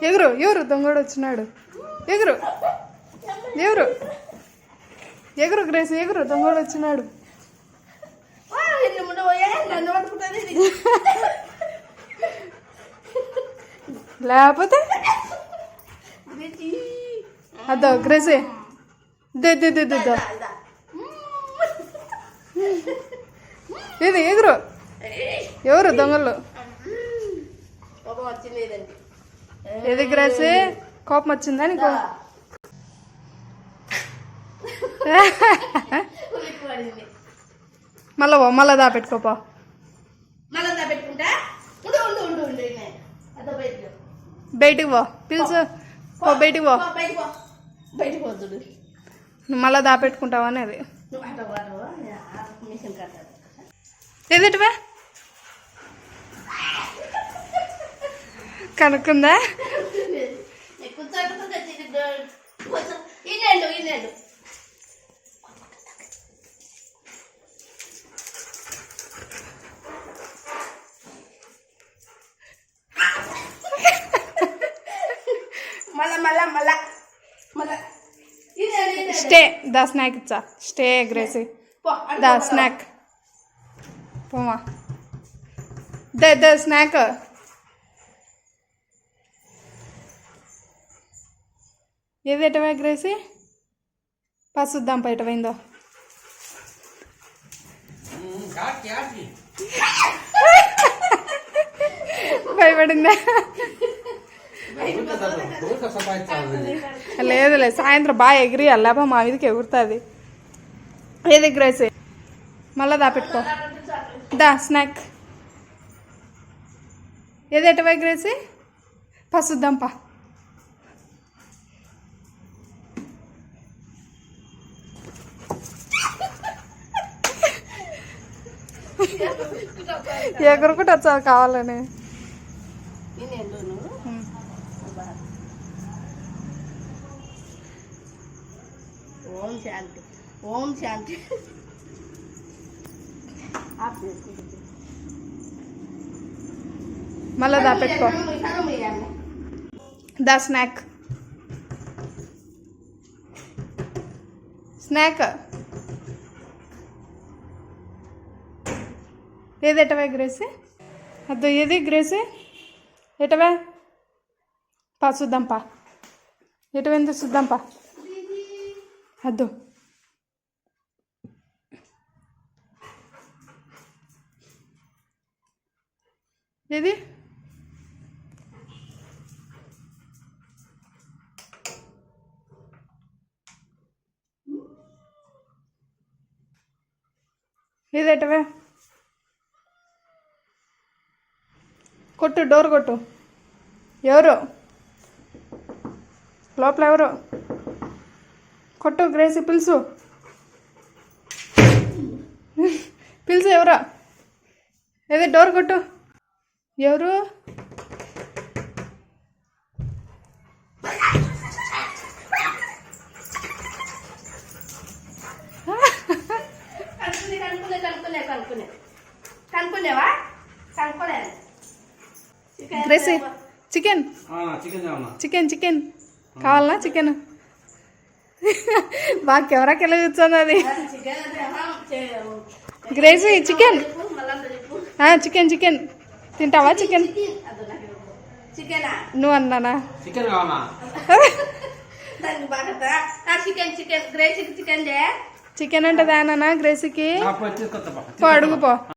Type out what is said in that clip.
ఎగురు ఎవరు దొంగడు వచ్చినాడు ఎగురు ఎవరు ఎగురు గ్రేస్ ఎగురు దొంగడు వచ్చినాడు లేకపోతే అద్దో గ్రేసే దిద్దో ఇది ఎగురు ఎవరు దొంగలు ఏది గ్రేసే కోపం వచ్చిందా నీకు మళ్ళా దాపెట్టుకోపో బయటికి పో పిలుచు పో బయటికి పో నువ్వు మళ్ళా దాపెట్టుకుంటావా అనేది ఎదుటివా కనుక్కుందా స్టే దా స్నాక్ ఇచ్చా స్టే గ్రేసీ దా స్నాక్ పోమా ద స్నాక్ ఏది ఎటవా గ్రేసీ పసుద్దాం బయట పోయిందో భయపడిందా లేదులే సాయంత్రం బాగా ఎగిరి అల్లాప మా మీదకి ఎగురుతుంది ఏది గ్రేసీ మళ్ళా దాపెట్టుకో దా స్నాక్ ఏది ఎటవా గ్రేసీ పసుద్దాంపా ఎగురుకుంటూ వచ్చారు కావాలని ఓం శాంతి ఓం శాంతి మళ్ళా దాపెట్టుకో దా స్నాక్ స్నాక్ ఏది ఎటవా గ్రేసీ అద్దు ఏది గ్రేసీ ఎటవా పా చూద్దాంపా ఎటువైందో చూద్దాంపా అద్దు ఏది ఏది ఎటవా కొట్టు డోర్ కొట్టు ఎవరు లోపల ఎవరు కొట్టు గ్రేసీ పిలుసు పిలుసు ఎవరు ఏది డోర్ కొట్టు ఎవరు కనుక్కునేవా కనుక్కోలే గ్రేసీ చికెన్ చికెన్ చికెన్ కావాలనా చికెన్ బాగా కెమెరాకి వెళ్ళి కూర్చోంది అది గ్రేసీ చికెన్ చికెన్ చికెన్ తింటావా చికెన్ నువ్వు అన్నానా చికెన్ అంటే దానా గ్రేసీకి అడుగుపో